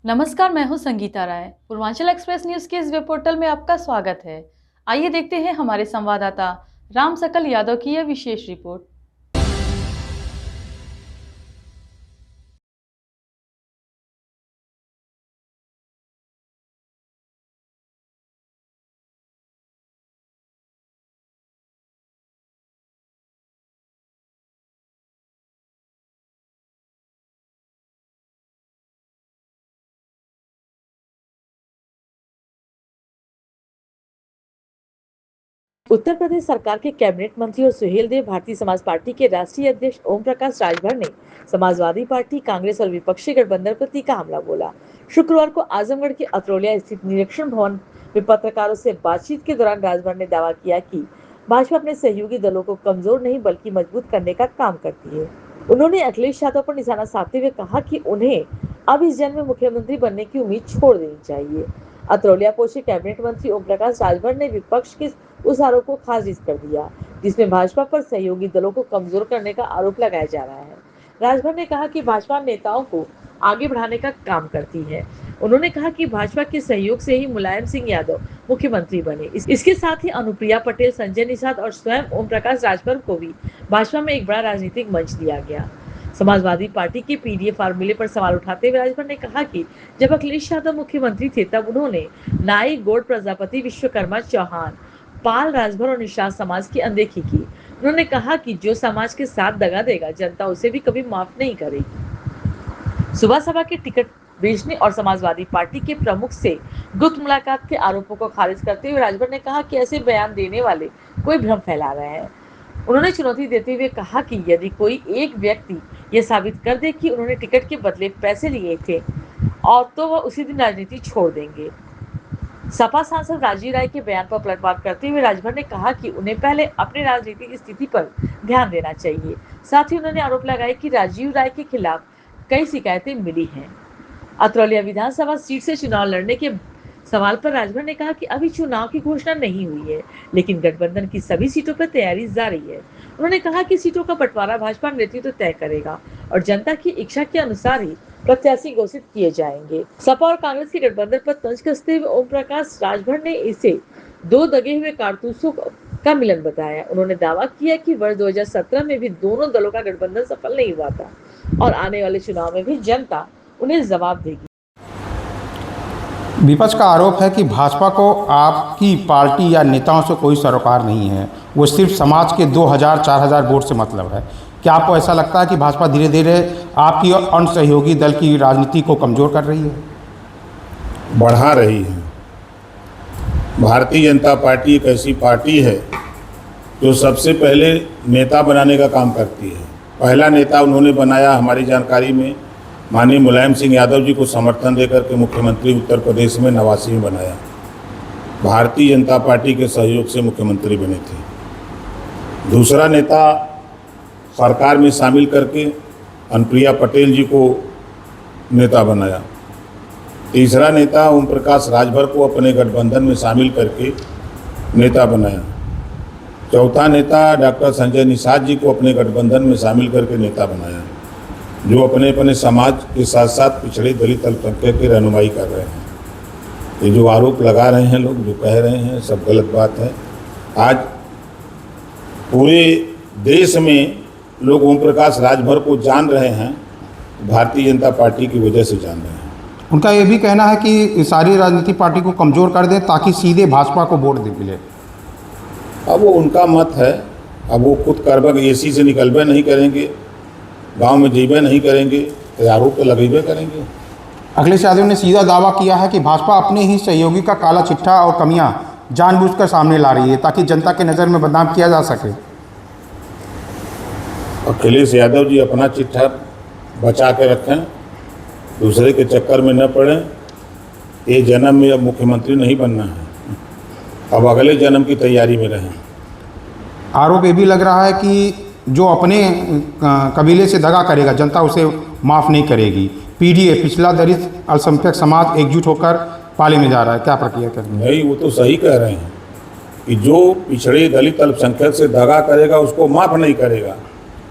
नमस्कार, मैं हूं संगीता राय। पूर्वांचल एक्सप्रेस न्यूज के इस वेब पोर्टल में आपका स्वागत है। आइए देखते हैं हमारे संवाददाता राम सकल यादव की यह विशेष रिपोर्ट। उत्तर प्रदेश सरकार के कैबिनेट मंत्री और सुहेलदेव भारतीय समाज पार्टी के राष्ट्रीय अध्यक्ष ओम प्रकाश राजभर ने समाजवादी पार्टी, कांग्रेस और विपक्षी गठबंधन पर तीखा हमला बोला। शुक्रवार को आजमगढ़ के अतरौलिया स्थित निरीक्षण भवन में पत्रकारों से बातचीत के दौरान राजभर ने दावा किया कि भाजपा अपने सहयोगी दलों को कमजोर नहीं बल्कि मजबूत करने का काम करती है। उन्होंने अखिलेश यादव पर निशाना साधते हुए कहा कि उन्हें अब इस जन्म में मुख्यमंत्री बनने की उम्मीद छोड़ देनी चाहिए। अतरौलिया पहुंचे कैबिनेट मंत्री ओम प्रकाश राजभर ने विपक्ष के उस आरोप को खारिज कर दिया जिसमें भाजपा पर सहयोगी दलों को कमजोर करने का आरोप लगाया जा रहा है। राजभर ने कहा कि भाजपा नेताओं को आगे बढ़ाने का काम करती है। उन्होंने कहा कि भाजपा के सहयोग से ही मुलायम सिंह यादव मुख्यमंत्री बने। इसके साथ ही अनुप्रिया पटेल, संजय निषाद और स्वयं ओम प्रकाश राजभर को भी भाजपा में एक बड़ा राजनीतिक मंच दिया गया। समाजवादी पार्टी के पीडीए फार्मूले पर सवाल उठाते हुए राजभर ने कहा कि जब अखिलेश यादव मुख्यमंत्री थे तब उन्होंने नाई, गौड़, प्रजापति, विश्वकर्मा, चौहान, पाल, राजभर और निषाद समाज की अनदेखी की। उन्होंने कहा कि जो समाज के साथ दगा देगा जनता उसे भी कभी माफ नहीं करेगी। सुबह सभा के टिकट बेचने और समाजवादी पार्टी के प्रमुख से गुप्त मुलाकात के आरोपों को खारिज करते हुए राजभर ने कहा कि ऐसे बयान देने वाले कोई भ्रम फैला रहे हैं। उन्होंने चुनौती देते हुए कहा कि यदि कोई एक व्यक्ति यह साबित कर दे कि उन्होंने टिकट के बदले पैसे लिए थे और तो वह उसी दिन राजनीति छोड़ देंगे। सपा सांसद राजीव राय के बयान पर पलटवार करते हुए राजभर ने कहा कि उन्हें पहले अपनी राजनीतिक स्थिति पर ध्यान देना चाहिए। साथ ही उन्होंने आरोप लगाया कि राजीव राय के खिलाफ कई शिकायतें मिली हैं। अतरौलिया विधानसभा सीट से चुनाव लड़ने के सवाल पर राजभर ने कहा कि अभी चुनाव की घोषणा नहीं हुई है, लेकिन गठबंधन की सभी सीटों पर तैयारी जारी है। उन्होंने कहा कि सीटों का बंटवारा भाजपा नेतृत्व तय करेगा और जनता की इच्छा के अनुसार ही प्रत्याशी घोषित किए जाएंगे। सपा और कांग्रेस के गठबंधन पर तंज कसते हुए ओम प्रकाश राजभर ने इसे दो दगे हुए कारतूसों का मिलन बताया। उन्होंने दावा किया कि वर्ष 2017 में भी दोनों दलों का गठबंधन सफल नहीं हुआ था और आने वाले चुनाव में भी जनता उन्हें जवाब देगी। विपक्ष का आरोप है कि भाजपा को आपकी पार्टी या नेताओं से कोई सरोकार नहीं है, वो सिर्फ समाज के 2000-4000 वोट से मतलब है। क्या आपको ऐसा लगता है कि भाजपा धीरे धीरे आपकी और अन्य सहयोगी दल की राजनीति को कमज़ोर कर रही है? बढ़ा रही है। भारतीय जनता पार्टी एक ऐसी पार्टी है जो सबसे पहले नेता बनाने का काम करती है। पहला नेता उन्होंने बनाया, हमारी जानकारी में माननीय मुलायम सिंह यादव जी को समर्थन देकर के मुख्यमंत्री उत्तर प्रदेश में 89 में बनाया। भारतीय जनता पार्टी के सहयोग से मुख्यमंत्री बने थे। दूसरा नेता सरकार में शामिल करके अनुप्रिया पटेल जी को नेता बनाया। तीसरा नेता ओम प्रकाश राजभर को अपने गठबंधन में शामिल करके नेता बनाया। चौथा नेता डॉक्टर संजय निषाद जी को अपने गठबंधन में शामिल करके नेता बनाया, जो अपने अपने समाज के साथ साथ पिछड़े दलित अल्पसंख्यक की रहनुमाई कर रहे हैं। ये जो आरोप लगा रहे हैं लोग, जो कह रहे हैं, सब गलत बात है। आज पूरे देश में लोग ओम प्रकाश राजभर को जान रहे हैं, भारतीय जनता पार्टी की वजह से जान रहे हैं। उनका ये भी कहना है कि सारी राजनीतिक पार्टी को कमज़ोर कर दें ताकि सीधे भाजपा को वोट दे मिले। अब वो उनका मत है। अब वो खुद करबग एसी से निकलबे नहीं करेंगे, गांव में जीबे नहीं करेंगे, तो आरोप तो लगेबे करेंगे। अखिलेश यादव ने सीधा दावा किया है कि भाजपा अपने ही सहयोगी का काला चिट्ठा और कमियां जानबूझकर सामने ला रही है ताकि जनता के नज़र में बदनाम किया जा सके। अखिलेश यादव जी अपना चिट्ठा बचा के रखें, दूसरे के चक्कर में न पड़ें। ये जन्म में अब मुख्यमंत्री नहीं बनना है, अब अगले जन्म की तैयारी में रहें। आरोप ये भी लग रहा है कि जो अपने कबीले से दगा करेगा जनता उसे माफ़ नहीं करेगी। पीडीए, पिछला दलित अल्पसंख्यक समाज एकजुट होकर पाले में जा रहा है, क्या प्रक्रिया करनी है? नहीं, वो तो सही कह रहे हैं कि जो पिछड़े दलित अल्पसंख्यक से दगा करेगा उसको माफ़ नहीं करेगा।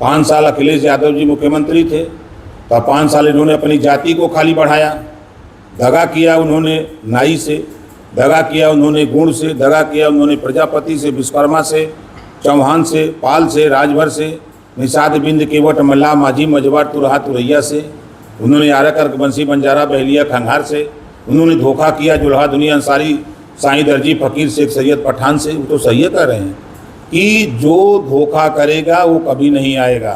5 साल अखिलेश यादव जी मुख्यमंत्री थे, तो 5 साल इन्होंने अपनी जाति को खाली बढ़ाया, दगा किया उन्होंने नाई से, दगा किया उन्होंने गुण से, दगा किया उन्होंने प्रजापति से, विश्वकर्मा से, चौहान से, पाल से, राजभर से, निषाद बिंद केवट मल्ला माझी मजवार तुरहा तुरैया से, उन्होंने आरकर बंसी बंजारा बहलिया खंघार से, उन्होंने धोखा किया जुल्हा दुनिया अंसारी साईं दर्जी फकीर शेख सैयद पठान से। वो तो सही कह रहे हैं कि जो धोखा करेगा वो कभी नहीं आएगा।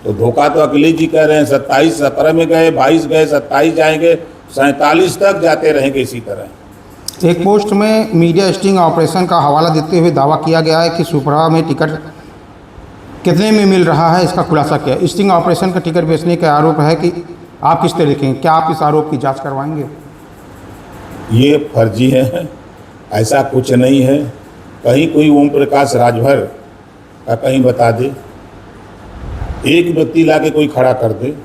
तो धोखा तो अखिलेश जी कह रहे हैं, 27 17 में गए, 22 गए, 27 जाएंगे, 47 तक जाते रहेंगे इसी तरह। एक पोस्ट में मीडिया स्टिंग ऑपरेशन का हवाला देते हुए दावा किया गया है कि सुप्रभा में टिकट कितने में मिल रहा है, इसका खुलासा किया। स्टिंग ऑपरेशन का टिकट बेचने का आरोप है कि आप किस तरह देखेंगे, क्या आप इस आरोप की जांच करवाएंगे? ये फर्जी है, ऐसा कुछ नहीं है। कहीं कोई ओम प्रकाश राजभर का कहीं बता दे, एक व्यक्ति लाके कोई खड़ा कर दे।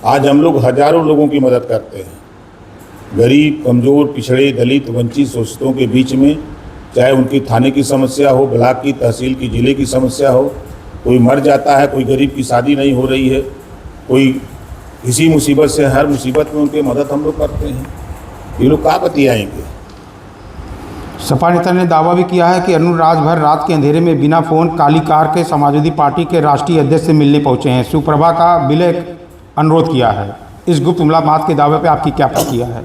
आज हम लोग हजारों लोगों की मदद करते हैं, गरीब, कमज़ोर, पिछड़े, दलित, वंचित, शोषितों के बीच में, चाहे उनकी थाने की समस्या हो, ब्लॉक की, तहसील की, ज़िले की समस्या हो, कोई मर जाता है, कोई गरीब की शादी नहीं हो रही है, कोई किसी मुसीबत से, हर मुसीबत में उनकी मदद हम लोग करते हैं। ये लोग कहाँ बतियाएंगे? सपा नेता ने दावा भी किया है कि अरुण राजभर रात के अंधेरे में बिना फ़ोन काली कार के समाजवादी पार्टी के राष्ट्रीय अध्यक्ष से मिलने पहुंचे हैं, सुप्रभा का विलय अनुरोध किया है। इस गुप्त मुलाकात के दावे पे आपकी क्या प्रतिक्रिया है?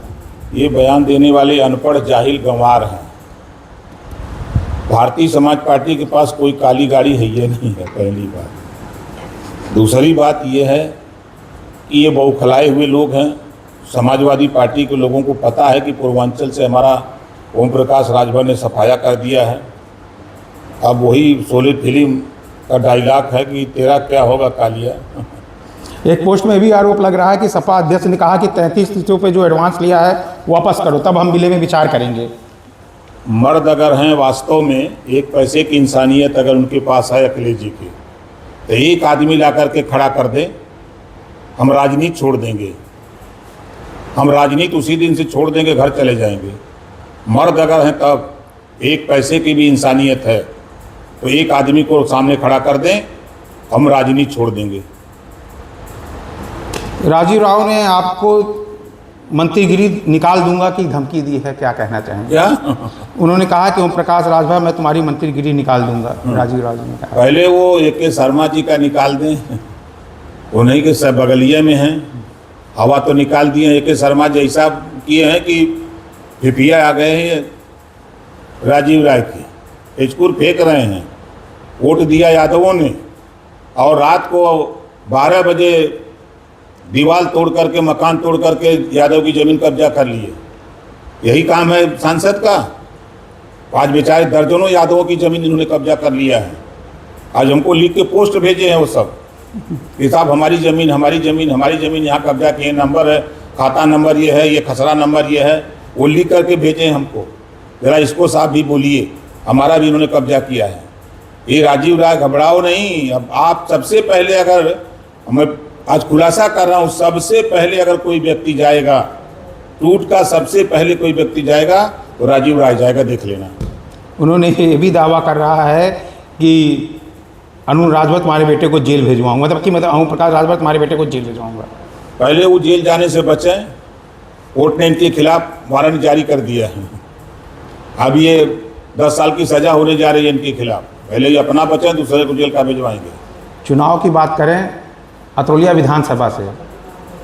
ये बयान देने वाले अनपढ़ जाहिल गंवार हैं। भारतीय समाज पार्टी के पास कोई काली गाड़ी है ये नहीं है, पहली बात। दूसरी बात ये है कि ये बौखलाए हुए लोग हैं। समाजवादी पार्टी के लोगों को पता है कि पूर्वांचल से हमारा ओम प्रकाश राजभर ने सफाया कर दिया है। अब वही शोले फिल्म का डायलॉग है कि तेरा क्या होगा कालिया। एक पोस्ट में भी आरोप लग रहा है कि सपा अध्यक्ष ने कहा कि 33 सीटों पे जो एडवांस लिया है वापस करो, तब हम विलय में विचार करेंगे। मर्द अगर हैं वास्तव में, एक पैसे की इंसानियत अगर उनके पास है अखिलेश जी की, तो एक आदमी ला करके खड़ा कर दे, हम राजनीति छोड़ देंगे। हम राजनीति उसी दिन से छोड़ देंगे, घर चले जाएंगे। मर्द अगर हैं तब, एक पैसे की भी इंसानियत है तो एक आदमी को सामने खड़ा कर दें, हम राजनीति छोड़ देंगे। राजीव राव ने आपको मंत्रीगिरी निकाल दूंगा की धमकी दी है, क्या कहना चाहेंगे? क्या उन्होंने कहा कि ओम प्रकाश राजभर मैं तुम्हारी मंत्रीगिरी निकाल दूंगा। राजीव राव ने कहा। पहले वो AK शर्मा जी का निकाल दें, उन्हीं के सब बगलिया में हैं, हवा तो निकाल दिए। AK शर्मा जैसा किए हैं कि फिफिया आ गए हैं राजीव राय के, हिचकुर फेंक रहे हैं। वोट दिया यादवों ने और रात को 12 बजे दीवार तोड़ करके, मकान तोड़ करके यादव की ज़मीन कब्जा कर लिए। यही काम है सांसद का। आज बेचारे दर्जनों यादवों की ज़मीन इन्होंने कब्जा कर लिया है। आज हमको लिख के पोस्ट भेजे हैं वो सब कि साहब हमारी ज़मीन, हमारी ज़मीन, हमारी ज़मीन यहाँ कब्जा किए, नंबर है, खाता नंबर ये है, ये खसरा नंबर ये है, वो लिख करके भेजे हैं हमको। ज़रा इसको साहब भी बोलिए, हमारा भी इन्होंने कब्जा किया है। ये राजीव राय घबराओ नहीं। अब आप सबसे पहले, अगर मैं आज खुलासा कर रहा हूँ, सबसे पहले अगर कोई व्यक्ति जाएगा टूट का, सबसे पहले कोई व्यक्ति जाएगा तो राजीव राय जाएगा, देख लेना। उन्होंने ये भी दावा कर रहा है कि अरुण राजभर तुम्हारे बेटे को जेल भेजवाऊंगा, मतलब ओम प्रकाश राजभर तुम्हारे बेटे को जेल भेजवाऊंगा। पहले वो जेल जाने से बचें। कोर्ट ने इनके खिलाफ वारंट जारी कर दिया है। अब ये 10 साल की सज़ा होने जा रही है इनके खिलाफ। पहले ये अपना बचें, दूसरे को जेल का भिजवाएंगे। चुनाव की बात करें अतरौलिया विधानसभा से,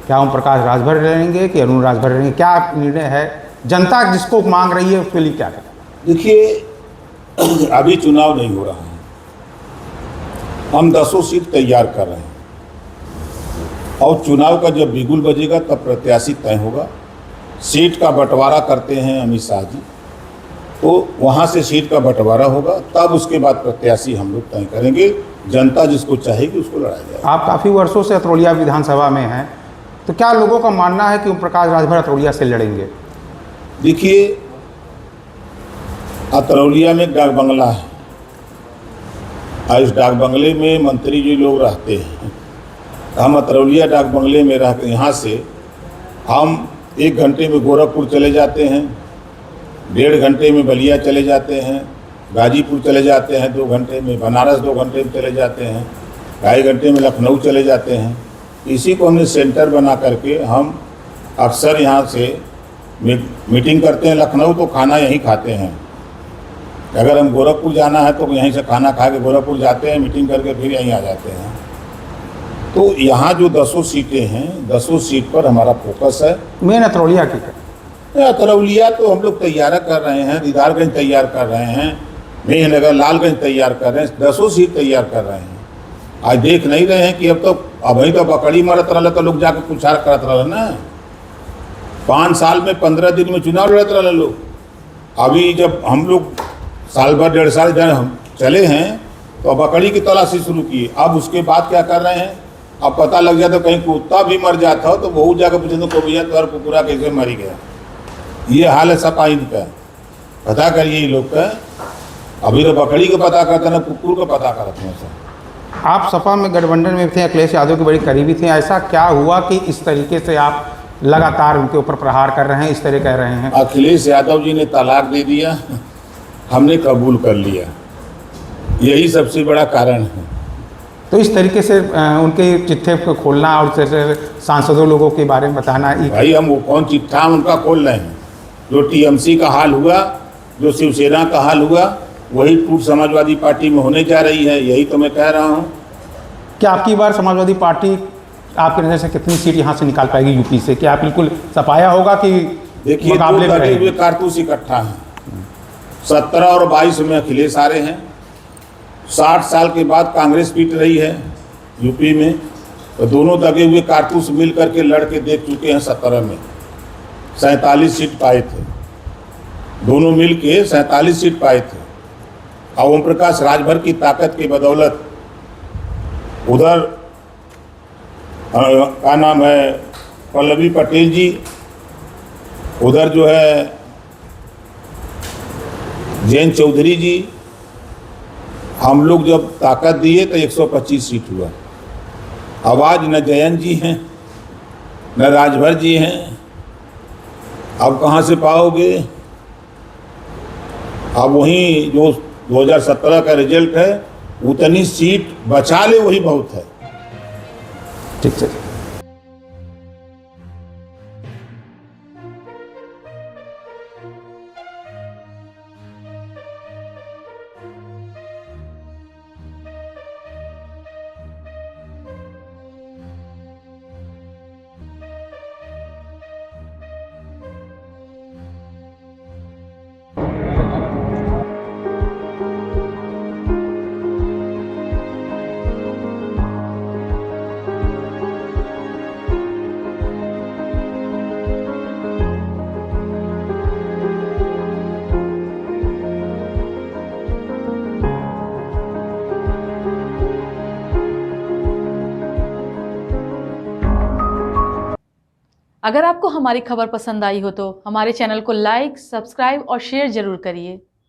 क्या ओम प्रकाश राजभर रहेंगे कि अरुण राजभर रहेंगे, क्या निर्णय है? जनता जिसको मांग रही है उसके लिए क्या करें? देखिए, अभी चुनाव नहीं हो रहा है, हम 10 सीट तैयार कर रहे हैं और चुनाव का जब बिगुल बजेगा तब प्रत्याशी तय होगा। सीट का बंटवारा करते हैं अमित शाह जी, तो वहाँ से सीट का बंटवारा होगा, तब उसके बाद प्रत्याशी हम लोग तय करेंगे। जनता जिसको चाहेगी उसको लड़ाया जाएगा। आप काफ़ी वर्षों से अतरौलिया विधानसभा में हैं, तो क्या लोगों का मानना है कि ओम प्रकाश राजभर अतरौलिया से लड़ेंगे? देखिए, अतरौलिया में डाक बंगला है और इस डाक बंगले में मंत्री जी लोग रहते हैं। हम अतरौलिया डाक बंगले में रह यहाँ से हम 1 घंटे में गोरखपुर चले जाते हैं, 1.5 घंटे में बलिया चले जाते हैं, गाजीपुर चले जाते हैं 2 घंटे में, बनारस 2 घंटे में चले जाते हैं, 2.5 घंटे में लखनऊ चले जाते हैं। इसी को हमने सेंटर बना करके हम अक्सर यहाँ से मीटिंग करते हैं लखनऊ तो खाना यहीं खाते हैं। अगर हम गोरखपुर जाना है तो यहीं से खाना खा के गोरखपुर जाते हैं, मीटिंग करके फिर यहीं आ जाते हैं। तो यहाँ जो 10 सीटें हैं, 10 सीट पर हमारा फोकस है। मेन अतरौलिया की अतरौलिया तो हम लोग तैयार कर रहे हैं, दीदारगंज तैयार कर रहे हैं, मेहनगर लालगंज तैयार कर रहे हैं, 10 सीट तैयार कर रहे हैं। आज देख नहीं रहे हैं कि अब तो अभी तो बकड़ी मरत रहा तो लोग जाके प्रचार करत रहे ना। 5 साल में 15 दिन में चुनाव लड़त रहे लोग। अभी जब हम लोग साल भर 1.5 साल जब हम चले हैं तो बकरी की तलाशी शुरू की। अब उसके बाद क्या कर रहे हैं, अब पता लग जाता कहीं कुत्ता भी मर जाता हो तो बहुत जाकर पूछे तो भैया तुम्हारा कुकुरा कैसे मरी गया। ये हाल है सपा इनका, पता करिए ये लोग का। अभी तो बकरी को पता करते ना कुकुर को पता करते हैं सर। आप सपा में गठबंधन में थे, अखिलेश यादव के बड़ी करीबी थे, ऐसा क्या हुआ कि इस तरीके से आप लगातार उनके ऊपर प्रहार कर रहे हैं, इस तरह कह रहे हैं? अखिलेश यादव जी ने तलाक दे दिया, हमने कबूल कर लिया, यही सबसे बड़ा कारण है। तो इस तरीके से उनके चिट्ठे को खोलना और सांसदों लोगों के बारे में बताना, भाई हम वो कौन चिट्ठा उनका खोल रहे हैं? जो टीएमसी का हाल हुआ, जो शिवसेना का हाल हुआ, वही टूट समाजवादी पार्टी में होने जा रही है, यही तो मैं कह रहा हूँ। क्या आपकी बार समाजवादी पार्टी आपके नज़र से कितनी सीट यहाँ से निकाल पाएगी यूपी से? क्या बिल्कुल सफाया होगा कि देखिए मुकाबले में हुए कारतूस इकट्ठा हैं। 17 और 22 में अखिलेश आ रहे हैं। 60 साल के बाद कांग्रेस पीट रही है यूपी में, तो दोनों दगे हुए कारतूस मिल करके लड़ के देख चुके हैं। 17 में 47 सीट पाए थे, दोनों मिल के 47 सीट पाए थे। और ओम प्रकाश राजभर की ताकत की बदौलत उधर का नाम है पल्लवी पटेल जी, उधर जो है जयंत चौधरी जी, हम लोग जब ताकत दिए तो 125 सीट हुआ। अब आज न जयंत जी हैं न राजभर जी हैं, अब कहाँ से पाओगे? अब वहीं जो 2017 का रिजल्ट है उतनी सीट बचा ले वही बहुत है। ठीक है। अगर आपको हमारी खबर पसंद आई हो तो हमारे चैनल को लाइक, सब्सक्राइब और शेयर जरूर करिए।